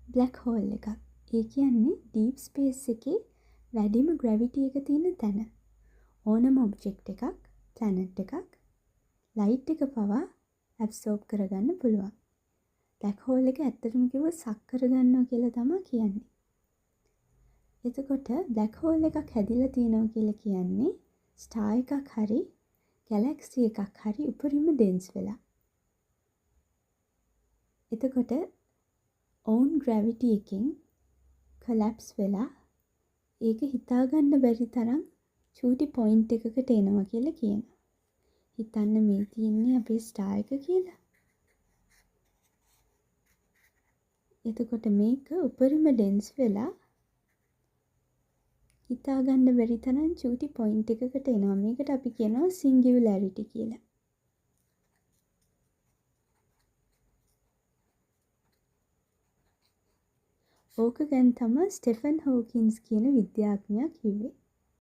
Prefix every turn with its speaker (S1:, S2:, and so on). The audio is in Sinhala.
S1: බ්ලැක් හෝල් එකක්. ඒ කියන්නේ ඩීප් ස්පේස් එකේ වැඩිම ග්‍රැවිටි එක තියෙන තැන. ඕනම ඔබ්ජෙක්ට් එකක්, ප්ලැනට් එකක්, ලයිට් එක පවා ඇබ්සෝබ් කරගන්න පුළුවන්. බ්ලැක් හෝල් එක ඇත්තටම කිව්වොත් සක් කරගන්නවා කියලා තමයි කියන්නේ. එතකොට බ්ලැක් හෝල් එකක් හැදිලා තියෙනවා කියලා කියන්නේ ස්ටාර් එකක් හරි ගැලැක්සි එකක් හරි උපරිම ඩෙන්ස් වෙලා. එතකොට ඔවුන් ග්‍රැවිටි එකෙන් කොලැප්ස් වෙලා ඒක හිතාගන්න බැරි තරම් චූටි පොයින්ට් එකකට එනවා කියලා කියනවා. හිතන්න මේ තියෙන්නේ අපේ ස්ටාර් එක කියලා. එතකොට මේක උපරිම ඩෙන්ස් වෙලා හිතාගන්න බැරි තරම් චූටි පොයින්ට් එකකට එනවා. මේකට අපි කියනවා සිංගියුලැරිටි කියලා. ඕක ගැන තමයි ස්ටෙෆන් හෝකින්ස් කියන විද්‍යාඥයා කිව්වේ.